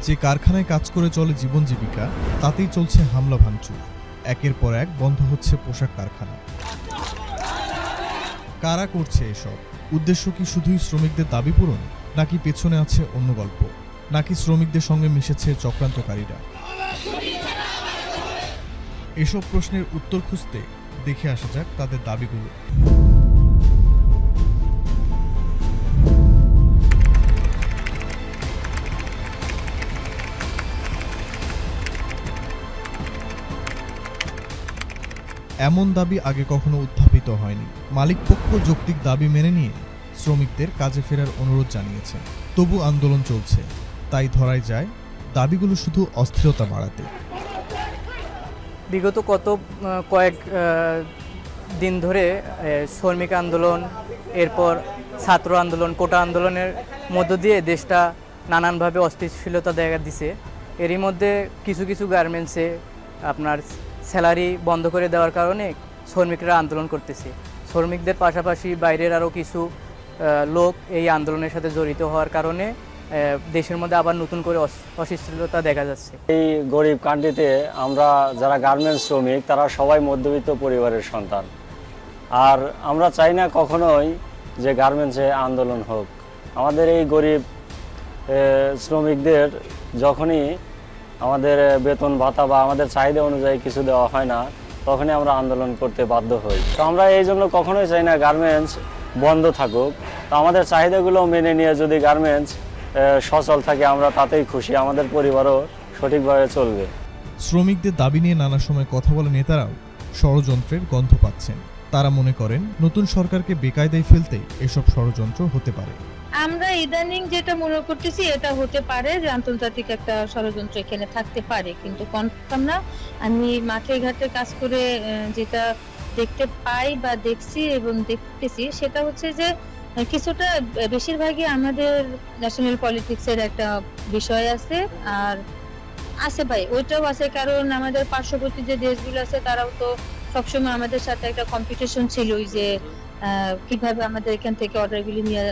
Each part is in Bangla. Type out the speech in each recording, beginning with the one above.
যে কারখানায় কাজ করে চলে জীবন জীবিকা, তাতেই চলছে হামলা ভাঙচুর। একের পর এক বন্ধ হচ্ছে পোশাক কারখানা। কারা করছে এসব? উদ্দেশ্য কি শুধুই শ্রমিকদের দাবি পূরণ, নাকি পেছনে আছে অন্য গল্প, নাকি শ্রমিকদের সঙ্গে মিশেছে চক্রান্তকারীরা? এসব প্রশ্নের উত্তর খুঁজতে দেখে আসা যাক তাদের দাবিগুলো। এমন দাবি আগে কখনো উত্থাপিত হয়নি। মালিকপক্ষ যৌক্তিক দাবি মেনে নিয়ে শ্রমিকদের কাজে ফেরার অনুরোধ জানিয়েছে। তবু আন্দোলন চলছে। তাই ধরাই যায় দাবিগুলো শুধু অস্থিরতা বাড়াতে। বিগত কয়েক দিন ধরে শ্রমিক আন্দোলন, এরপর ছাত্র আন্দোলন, কোটা আন্দোলনের মধ্য দিয়ে দেশটা নানানভাবে অস্থিতিশীলতা দেখা দিছে। এরই মধ্যে কিছু কিছু গার্মেন্টসে আপনার স্যালারি বন্ধ করে দেওয়ার কারণে শ্রমিকরা আন্দোলন করতেছে। শ্রমিকদের পাশাপাশি বাইরের আরও কিছু লোক এই আন্দোলনের সাথে জড়িত হওয়ার কারণে দেশের মধ্যে আবার নতুন করে অস্থিতিশীলতা দেখা যাচ্ছে। এই গরিব কান্ট্রিতে আমরা যারা গার্মেন্টস শ্রমিক, তারা সবাই মধ্যবিত্ত পরিবারের সন্তান। আর আমরা চাই না কখনোই যে গার্মেন্টসে আন্দোলন হোক। আমাদের এই গরিব শ্রমিকদের যখনই আমাদের বেতন ভাতা বা আমাদের চাহিদা অনুযায়ী কিছু দেওয়া হয় না, তখনই আমরা আন্দোলন করতে বাধ্য হই। তো আমরা এই জন্য কখনোই চাই না গার্মেন্টস বন্ধ থাকুক। তো আমাদের চাহিদাগুলো মেনে নিয়ে যদি গার্মেন্টস সচল থাকে, আমরা তাতেই খুশি, আমাদের পরিবারও সঠিকভাবে চলবে। শ্রমিকদের দাবি নিয়ে নানা সময় কথা বলে নেতারাও ষড়যন্ত্রের গন্ধ পাচ্ছেন। তারা মনে করেন নতুন সরকারকে বেকায়দায় ফেলতে এসব ষড়যন্ত্র হতে পারে। আমরা ইদানিং যেটা মনে করতেছি, এটা হতে পারে যে আন্তর্জাতিক একটা ষড়যন্ত্র এখানে থাকতে পারে, কিন্তু কনফার্ম না। আমি মাঠে ঘাটে কাজ করে যেটা দেখতে পাই বা দেখছি এবং দেখতেছি, সেটা হচ্ছে যে কিছুটা বেশিরভাগই আমাদের ন্যাশনাল পলিটিক্সের একটা বিষয় আছে। আর আছে ভাই, ওইটাও আছে, কারণ আমাদের পার্শ্ববর্তী যে দেশগুলো আছে তারাও তো সবসময় আমাদের সাথে একটা কম্পিটিশন ছিল যে কিভাবে আমাদের এখান থেকে অর্ডারগুলি নিয়ে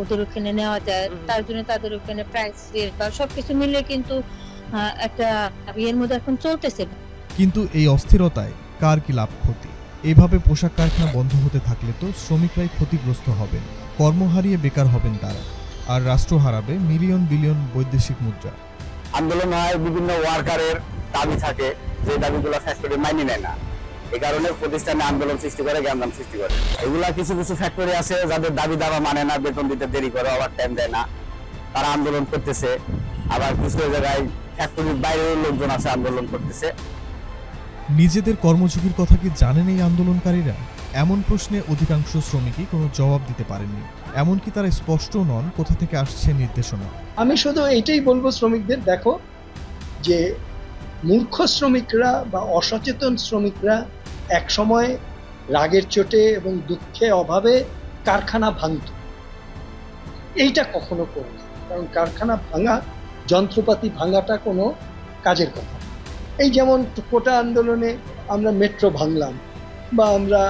ওদের ওখানে নেওয়া যায়। তার জন্য তাদের ওখানে প্রাইস রেট বা সবকিছু মিলে কিন্তু একটা এর মধ্যে এখন চলতেছে। কিন্তু এই অস্থিরতায় কার কি লাভ ক্ষতি? এভাবে পোশাক কারখানা বন্ধ হতে থাকলে তো শ্রমিকরাই ক্ষতিগ্রস্ত হবেন, কর্ম হারিয়ে বেকার হবেন তারা, আর রাষ্ট্র হারাবে মিলিয়ন বিলিয়ন বৈদেশিক মুদ্রা। আন্দোলন হয়, বিভিন্ন ওয়ার্কারের দাবি থাকে, যে দাবিগুলো ফ্যাক্টরি মাইনে নেয় না। এই কারণে প্রতিষ্ঠানে আন্দোলন সৃষ্টি করে, গ্যামজাম সৃষ্টি করে। এগুলা কিছু কিছু ফ্যাক্টরি আছে যাদের দাবি দাবা মানে না, বেতন দিতে দেরি করে, আবার টাইম দেয় না, তারা আন্দোলন করতেছে। আবার কিছু জায়গায় ফ্যাক্টরির বাইরেও লোকজন আছে আন্দোলন করতেছে। নিজেদের কর্মঝুঁকির কথা কি জানেন এই আন্দোলনকারীরা? এমন প্রশ্নে অধিকাংশ শ্রমিকই কোনো জবাব দিতে পারেননি। এমনকি তারা স্পষ্ট নন কোথা থেকে আসছে নির্দেশনা। আমি শুধু এইটাই বলবো শ্রমিকদের, দেখো যে মূর্খ শ্রমিকরা বা অসচেতন শ্রমিকরা একসময় রাগের চোটে এবং দুঃখে অভাবে কারখানা ভাঙত। এইটা কখনো করবে, কারণ কারখানা ভাঙা, যন্ত্রপাতি ভাঙাটা কোনো কাজের কথা। এই যেমন কোটা আন্দোলনে আমরা মেট্রো ভাঙলাম বা আমরা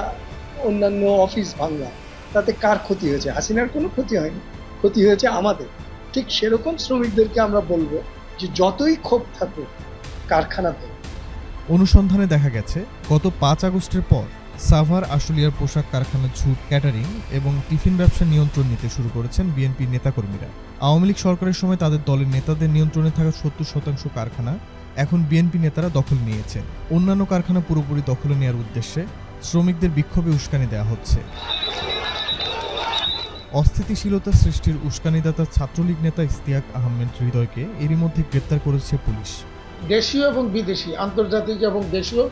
অন্যান্য অফিস ভাঙলাম, তাতে কার ক্ষতি হয়েছে? হাসিনার কোনো ক্ষতি হয়নি, ক্ষতি হয়েছে আমাদের। ঠিক সেরকম শ্রমিকদেরকে আমরা বলবো যে যতই ক্ষোভ থাকুক, কারখানা ভাঙুন। অনুসন্ধানে দেখা গেছে গত 5 আগস্টের পর সাভার আশুলিয়ার পোশাক কারখানার ঝুট, ক্যাটারিং এবং টিফিন ব্যবসা নিয়ন্ত্রণ নিতে শুরু করেছেন বিএনপির নেতাকর্মীরা। আওয়ামী লীগ সরকারের সময় তাদের দলের নেতাদের নিয়ন্ত্রণে থাকা 70% কারখানা এখন বিএনপি নেতারা দখল নিয়েছেন। অন্যান্য কারখানা পুরোপুরি দখলে নেওয়ার উদ্দেশ্যে শ্রমিকদের বিক্ষোভে উস্কানি দেওয়া হচ্ছে। অস্থিতিশীলতা সৃষ্টির উস্কানিদাতা ছাত্রলীগ নেতা ইশতিয়াক আহমেদ হৃদয়কে এরই মধ্যে গ্রেপ্তার করেছে পুলিশ। দেশীয় এবং বিদেশি, আন্তর্জাতিক এবং দেশীয়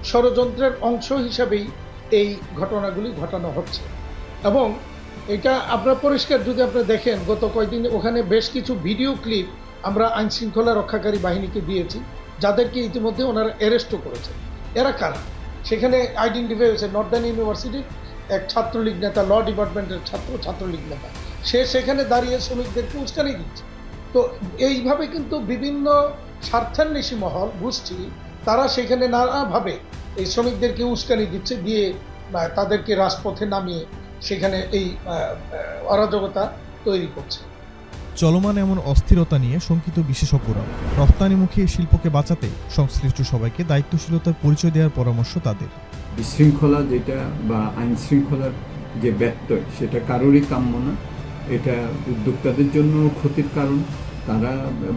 ষড়যন্ত্রের অংশ হিসাবেই এই ঘটনাগুলি ঘটানো হচ্ছে। এবং এটা আপনার পরিষ্কার, যদি আপনি দেখেন গত কয়েকদিন ওখানে বেশ কিছু ভিডিও ক্লিপ আমরা আইন শৃঙ্খলা রক্ষাকারী বাহিনীকে দিয়েছি, যাদেরকে ইতিমধ্যে ওনারা অ্যারেস্টও করেছেন। এরা কারা সেখানে আইডেন্টিফাই হয়েছে। নর্দার্ন ইউনিভার্সিটির এক ছাত্রলীগ নেতা, ল ডিপার্টমেন্টের ছাত্রলীগ নেতা, সে সেখানে দাঁড়িয়ে শ্রমিকদেরকে উস্কানি দিচ্ছে। তো এইভাবে কিন্তু বিভিন্ন স্বার্থান্বেষী মহল, গোষ্ঠী, তারা সেখানে নানাভাবে এই শ্রমিকদেরকে উস্কানি দিচ্ছে, দিয়ে তাদেরকে রাজপথে নামিয়ে সেখানে এই অরাজকতা তৈরি করছে। চলমান এমন অস্থিরতা নিয়ে শঙ্কিত বিশেষজ্ঞরা। রপ্তানিমুখী এই শিল্পকে বাঁচাতে সংশ্লিষ্ট সবাইকে দায়িত্বশীলতার পরিচয় দেওয়ার পরামর্শ তাদের। বিশৃঙ্খলা যেটা বা আইন শৃঙ্খলার যে ব্যত্যয় সেটা কারোরই কাম্য না। এটা উদ্যোক্তাদের জন্য ক্ষতির কারণ। তারা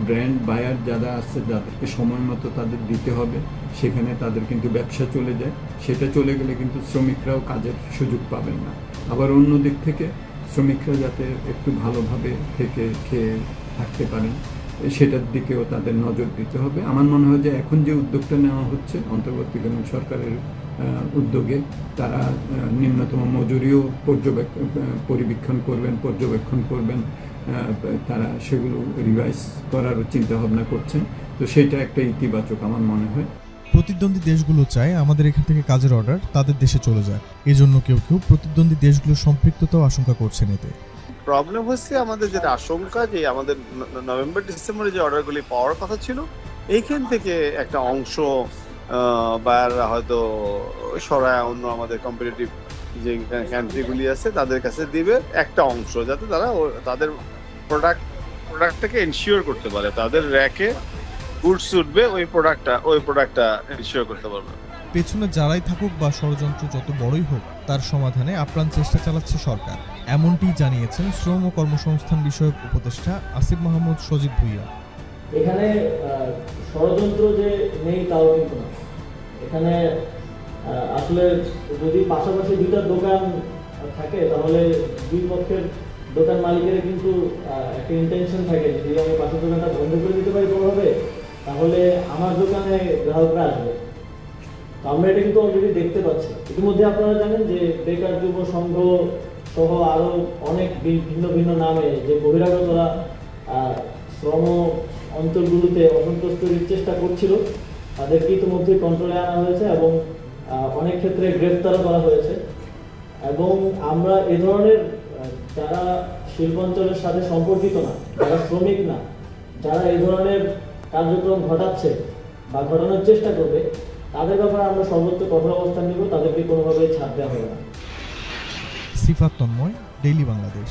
ব্র্যান্ড বায়ার যারা আছে যাদেরকে সময় মতো তাদের দিতে হবে, সেখানে তাদের কিন্তু ব্যবসা চলে যায়। সেটা চলে গেলে কিন্তু শ্রমিকরাও কাজের সুযোগ পাবেন না। আবার অন্য দিক থেকে শ্রমিকরা যাতে একটু ভালোভাবে থেকে খেয়ে থাকতে পারেন সেটার দিকেও তাদের নজর দিতে হবে। আমার মনে হয় যে এখন যে উদ্যোগটা নেওয়া হচ্ছে অন্তর্বর্তীকালীন সরকারের উদ্যোগে, তারা নিম্নতম মজুরিও পর্যবেক্ষণ করবেন, তারা সেগুলো রিভাইজ করারও চিন্তা ভাবনা করছেন। তো সেটা একটা ইতিবাচক আমার মনে হয়। প্রতিদ্বন্দ্বী দেশগুলো চায় আমাদের এখান থেকে কাজের অর্ডার তাদের দেশে চলে যায়। এজন্য কেউ কেউ প্রতিদ্বন্দ্বী দেশগুলোর সম্পৃক্ততাও আশঙ্কা করছেন এতে। প্রবলেম হচ্ছে আমাদের যেটা আশঙ্কা যে আমাদের নভেম্বর ডিসেম্বরে যে অর্ডারগুলি পাওয়ার কথা ছিল, এইখান থেকে একটা অংশ বায়াররা হয়তো সরায় অন্য আমাদের কম্পিটিটিভ যে কান্ট্রিগুলি আছে তাদের কাছে দিবে একটা অংশ, যাতে তারা তাদের প্রোডাক্টটাকে এনশিওর করতে পারে, তাদের র্যাকে গুডস উঠবে, ওই প্রোডাক্টটা এনশিওর করতে পারবে। পেছনে যারাই থাকুক বা ষড়যন্ত্র যত বড়ই হোক, তার সমাধানে আপ্রাণ চেষ্টা চালাচ্ছে সরকার। এমনটিই জানিয়েছেন শ্রম ও কর্মসংস্থান বিষয়ক উপদেষ্টা আসিফ মাহমুদ সজীব ভুইয়া। এখানে ষড়যন্ত্র যে নেই তাও কিন্তু না। এখানে আসলে যদি পাশাপাশি দুইটা দোকান থাকে তাহলে দুই পক্ষের দোকান মালিকের কিন্তু একটা ইন্টেনশন থাকে, যদি আমি পাশের দোকানটা বন্ধ করে দিতে পারি কোনোভাবে, তাহলে আমার দোকানে গ্রাহকরা আসবে। তো আমরা এটা কিন্তু অলরেডি দেখতে পাচ্ছি। ইতিমধ্যে আপনারা জানেন যে বেকার যুব সংঘ সহ আরো অনেক ভিন্ন ভিন্ন নামে যে বহিরাগতরা শ্রম অঞ্চলগুলোতে অসন্তোষ তৈরির চেষ্টা করছিল, তাদেরকে ইতিমধ্যে কন্ট্রোলে আনা হয়েছে এবং অনেক ক্ষেত্রে গ্রেফতারও করা হয়েছে। এবং আমরা এ ধরনের যারা শিল্পাঞ্চলের সাথে সম্পর্কিত না, যারা শ্রমিক না, যারা এই ধরনের কার্যক্রম ঘটাচ্ছে বা ঘটানোর চেষ্টা করবে, তাদের ব্যাপারে আমরা সর্বোচ্চ কঠোর অবস্থান নিব, তাদেরকে কোনোভাবেই ছাড় দেওয়া হবে না। সিফাত তন্ময়, ডেইলি বাংলাদেশ।